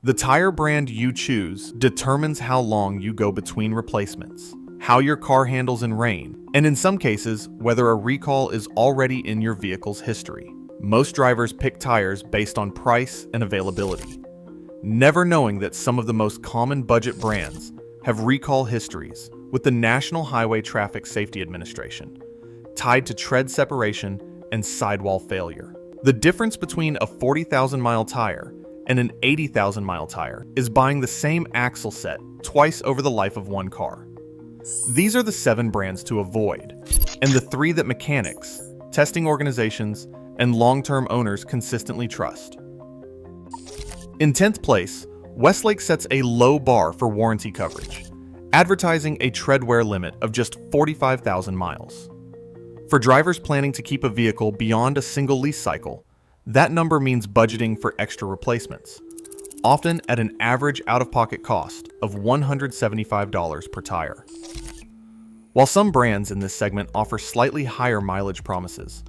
The tire brand you choose determines how long you go between replacements, how your car handles in rain, and in some cases, whether a recall is already in your vehicle's history. Most drivers pick tires based on price and availability, never knowing that some of the most common budget brands have recall histories with the National Highway Traffic Safety Administration, tied to tread separation and sidewall failure. The difference between a 40,000-mile tire and an 80,000-mile tire is buying the same axle set twice over the life of one car. These are the 7 brands to avoid, and the 3 that mechanics, testing organizations, and long-term owners consistently trust. In 10th place, Westlake sets a low bar for warranty coverage, advertising a tread wear limit of just 45,000 miles. For drivers planning to keep a vehicle beyond a single lease cycle, that number means budgeting for extra replacements, often at an average out-of-pocket cost of $175 per tire. While some brands in this segment offer slightly higher mileage promises,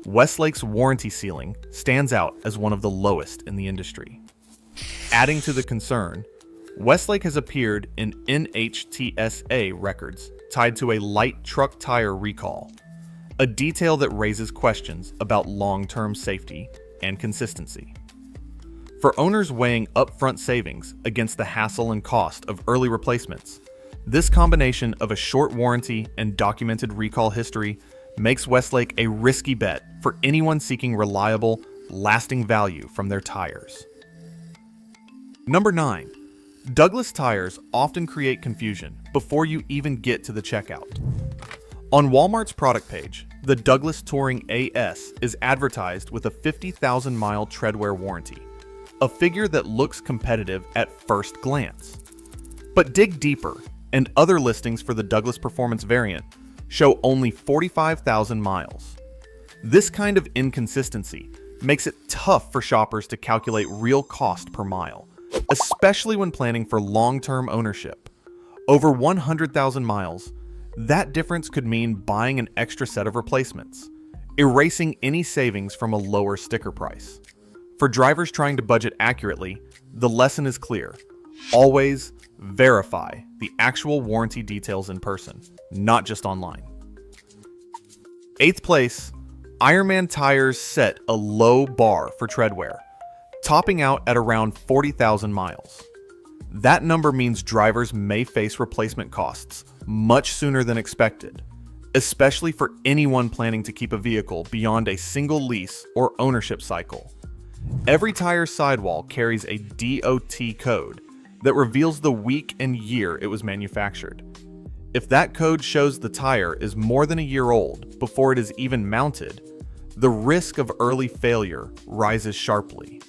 Westlake's warranty ceiling stands out as one of the lowest in the industry. Adding to the concern, Westlake has appeared in NHTSA records tied to a light truck tire recall, a detail that raises questions about long-term safety and consistency. For owners weighing upfront savings against the hassle and cost of early replacements, this combination of a short warranty and documented recall history makes Westlake a risky bet for anyone seeking reliable, lasting value from their tires. Number 9. Douglas tires often create confusion before you even get to the checkout. On Walmart's product page, the Douglas Touring AS is advertised with a 50,000-mile treadwear warranty, a figure that looks competitive at first glance. But dig deeper, and other listings for the Douglas Performance variant show only 45,000 miles. This kind of inconsistency makes it tough for shoppers to calculate real cost per mile, especially when planning for long-term ownership. Over 100,000 miles, that difference could mean buying an extra set of replacements, erasing any savings from a lower sticker price. For drivers trying to budget accurately, the lesson is clear. Always verify the actual warranty details in person, not just online. 8th place, Ironman tires set a low bar for treadwear, topping out at around 40,000 miles. That number means drivers may face replacement costs much sooner than expected, especially for anyone planning to keep a vehicle beyond a single lease or ownership cycle. Every tire sidewall carries a DOT code that reveals the week and year it was manufactured. If that code shows the tire is more than a year old before it is even mounted, the risk of early failure rises sharply.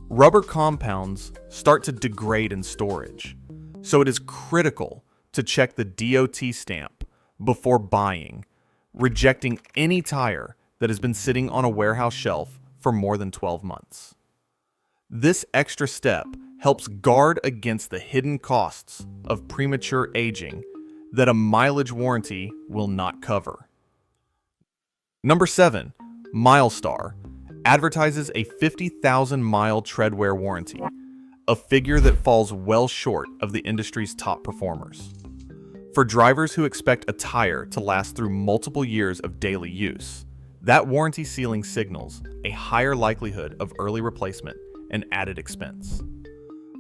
Rubber compounds start to degrade in storage, so it is critical to check the DOT stamp before buying, rejecting any tire that has been sitting on a warehouse shelf for more than 12 months. This extra step helps guard against the hidden costs of premature aging that a mileage warranty will not cover. Number 7, Milestar advertises a 50,000-mile treadwear warranty, a figure that falls well short of the industry's top performers. For drivers who expect a tire to last through multiple years of daily use, that warranty ceiling signals a higher likelihood of early replacement and added expense.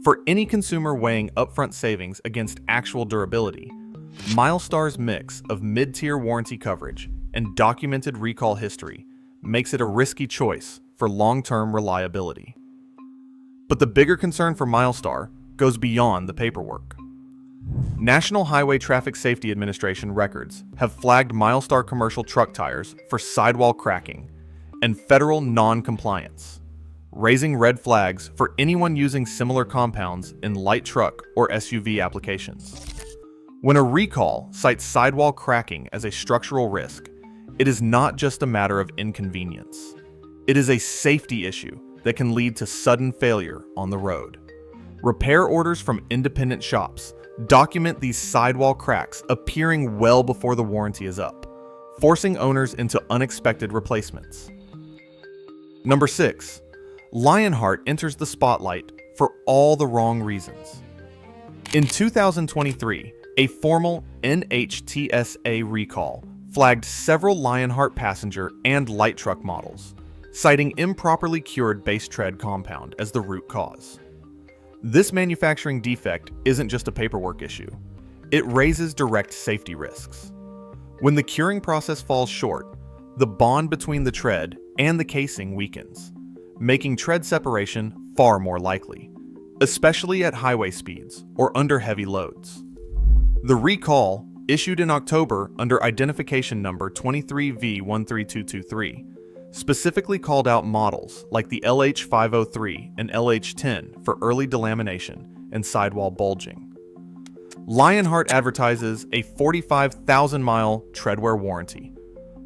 For any consumer weighing upfront savings against actual durability, Milestar's mix of mid-tier warranty coverage and documented recall history makes it a risky choice for long-term reliability. But the bigger concern for Milestar goes beyond the paperwork. National Highway Traffic Safety Administration records have flagged Milestar commercial truck tires for sidewall cracking and federal non-compliance, raising red flags for anyone using similar compounds in light truck or SUV applications. When a recall cites sidewall cracking as a structural risk, it is not just a matter of inconvenience. It is a safety issue that can lead to sudden failure on the road. Repair orders from independent shops document these sidewall cracks appearing well before the warranty is up, forcing owners into unexpected replacements. Number 6. Lionheart enters the spotlight for for all the wrong reasons. In 2023, a formal NHTSA recall flagged several Lionheart passenger and light truck models, citing improperly cured base tread compound as the root cause. This manufacturing defect isn't just a paperwork issue. It raises direct safety risks. When the curing process falls short, the bond between the tread and the casing weakens, making tread separation far more likely, especially at highway speeds or under heavy loads. The recall, issued in October under identification number 23V13223, specifically called out models like the LH503 and LH10 for early delamination and sidewall bulging. Lionheart advertises a 45,000-mile treadwear warranty,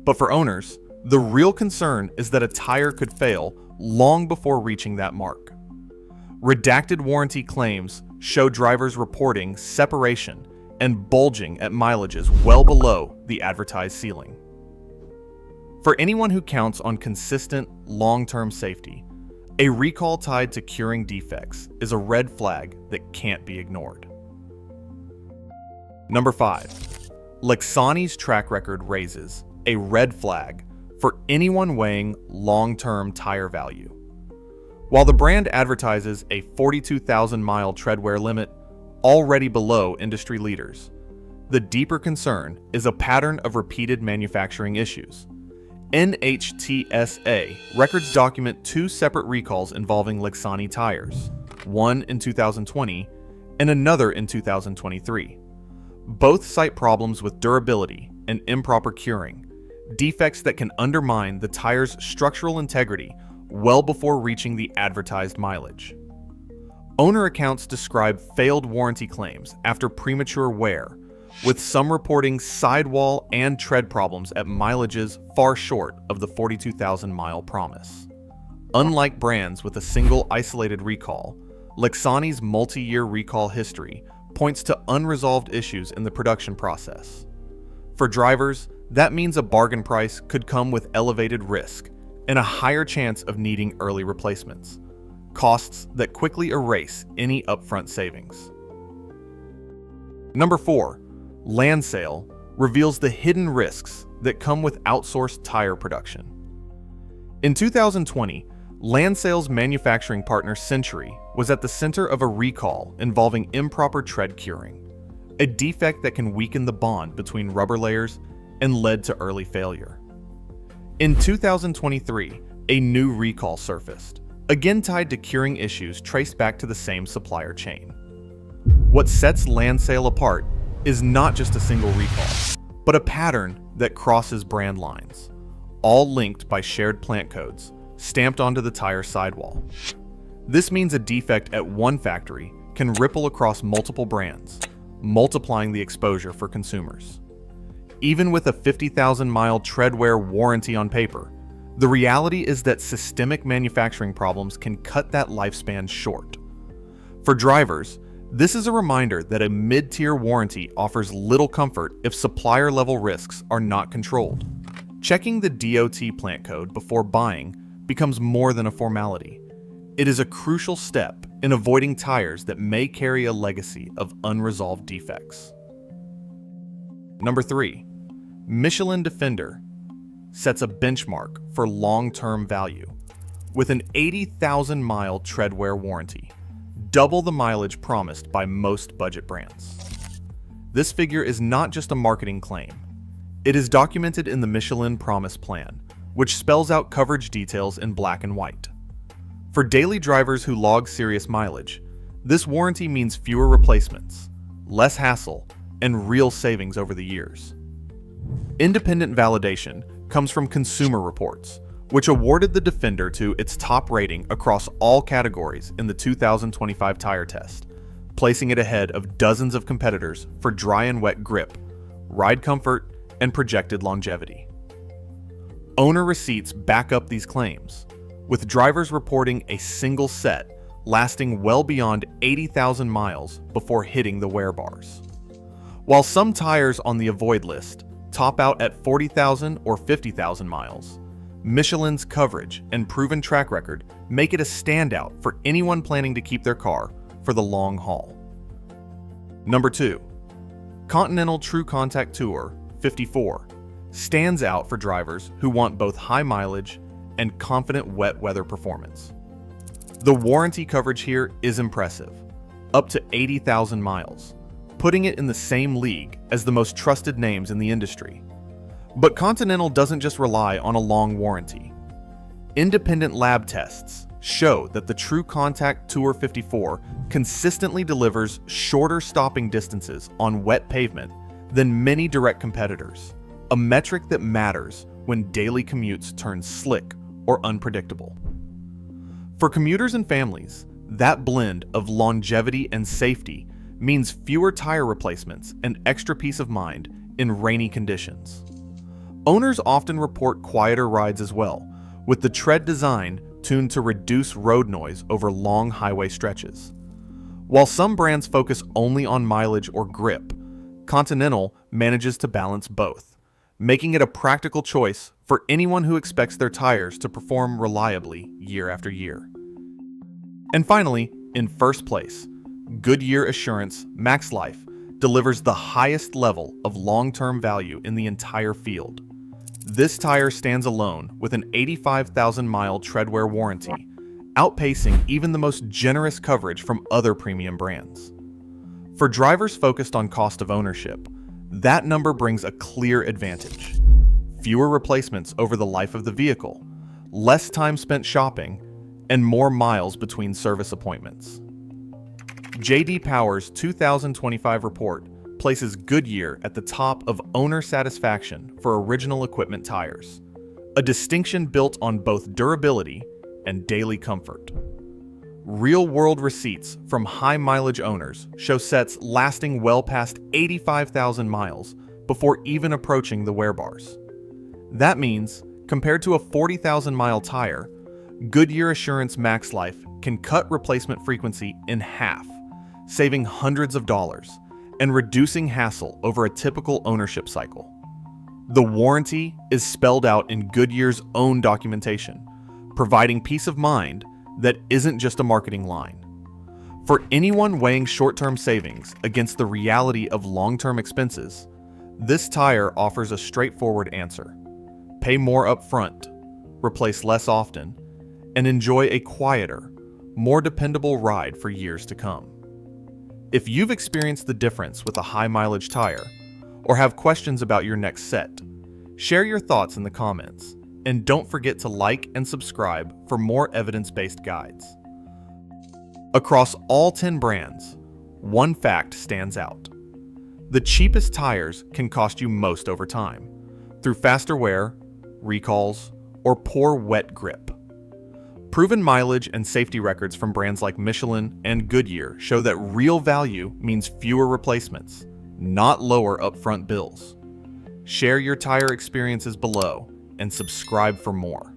but for owners, the real concern is that a tire could fail long before reaching that mark. Redacted warranty claims show drivers reporting separation and bulging at mileages well below the advertised ceiling. For anyone who counts on consistent, long-term safety, a recall tied to curing defects is a red flag that can't be ignored. Number 5. Lexani's track record raises a red flag for anyone weighing long-term tire value. While the brand advertises a 42,000-mile treadwear limit, already below industry leaders, the deeper concern is a pattern of repeated manufacturing issues. NHTSA records document 2 separate recalls involving Lexani tires, one in 2020 and another in 2023. Both cite problems with durability and improper curing, defects that can undermine the tire's structural integrity well before reaching the advertised mileage. Owner accounts describe failed warranty claims after premature wear, with some reporting sidewall and tread problems at mileages far short of the 42,000-mile promise. Unlike brands with a single isolated recall, Lexani's multi-year recall history points to unresolved issues in the production process. For drivers, that means a bargain price could come with elevated risk and a higher chance of needing early replacements, costs that quickly erase any upfront savings. Number 4. Landsail reveals the hidden risks that come with outsourced tire production. In 2020, Landsail's manufacturing partner Century was at the center of a recall involving improper tread curing, a defect that can weaken the bond between rubber layers and led to early failure. In 2023, a new recall surfaced, again tied to curing issues traced back to the same supplier chain. What sets Landsail apart is not just a single recall, but a pattern that crosses brand lines, all linked by shared plant codes stamped onto the tire sidewall. This means a defect at one factory can ripple across multiple brands, multiplying the exposure for consumers. Even with a 50,000-mile treadwear warranty on paper, the reality is that systemic manufacturing problems can cut that lifespan short. For drivers, this is a reminder that a mid-tier warranty offers little comfort if supplier-level risks are not controlled. Checking the DOT plant code before buying becomes more than a formality. It is a crucial step in avoiding tires that may carry a legacy of unresolved defects. Number 3. Michelin Defender sets a benchmark for long-term value with an 80,000-mile treadwear warranty, double the mileage promised by most budget brands. This figure is not just a marketing claim. It is documented in the Michelin Promise Plan, which spells out coverage details in black and white. For daily drivers who log serious mileage, this warranty means fewer replacements, less hassle, and real savings over the years. Independent validation comes from Consumer Reports, which awarded the Defender to its top rating across all categories in the 2025 tire test, placing it ahead of dozens of competitors for dry and wet grip, ride comfort, and projected longevity. Owner receipts back up these claims, with drivers reporting a single set lasting well beyond 80,000 miles before hitting the wear bars. While some tires on the avoid list top out at 40,000 or 50,000 miles, Michelin's coverage and proven track record make it a standout for anyone planning to keep their car for the long haul. Number 2. Continental True Contact Tour 54 stands out for drivers who want both high mileage and confident wet weather performance. The warranty coverage here is impressive, up to 80,000 miles, putting it in the same league as the most trusted names in the industry. But Continental doesn't just rely on a long warranty. Independent lab tests show that the True Contact Tour 54 consistently delivers shorter stopping distances on wet pavement than many direct competitors, a metric that matters when daily commutes turn slick or unpredictable. For commuters and families, that blend of longevity and safety means fewer tire replacements and extra peace of mind in rainy conditions. Owners often report quieter rides as well, with the tread design tuned to reduce road noise over long highway stretches. While some brands focus only on mileage or grip, Continental manages to balance both, making it a practical choice for anyone who expects their tires to perform reliably year after year. And finally, in first place, Goodyear Assurance Max Life delivers the highest level of long-term value in the entire field. This tire stands alone with an 85,000-mile treadwear warranty, outpacing even the most generous coverage from other premium brands. For drivers focused on cost of ownership, that number brings a clear advantage. Fewer replacements over the life of the vehicle, less time spent shopping, and more miles between service appointments. J.D. Power's 2025 report places Goodyear at the top of owner satisfaction for original equipment tires, a distinction built on both durability and daily comfort. Real-world receipts from high-mileage owners show sets lasting well past 85,000 miles before even approaching the wear bars. That means, compared to a 40,000-mile tire, Goodyear Assurance Max Life can cut replacement frequency in half, saving hundreds of dollars and reducing hassle over a typical ownership cycle. The warranty is spelled out in Goodyear's own documentation, providing peace of mind that isn't just a marketing line. For anyone weighing short-term savings against the reality of long-term expenses, this tire offers a straightforward answer. Pay more upfront, replace less often, and enjoy a quieter, more dependable ride for years to come. If you've experienced the difference with a high-mileage tire, or have questions about your next set, share your thoughts in the comments, and don't forget to like and subscribe for more evidence-based guides. Across all 10 brands, one fact stands out. The cheapest tires can cost you most over time, through faster wear, recalls, or poor wet grip. Proven mileage and safety records from brands like Michelin and Goodyear show that real value means fewer replacements, not lower upfront bills. Share your tire experiences below and subscribe for more.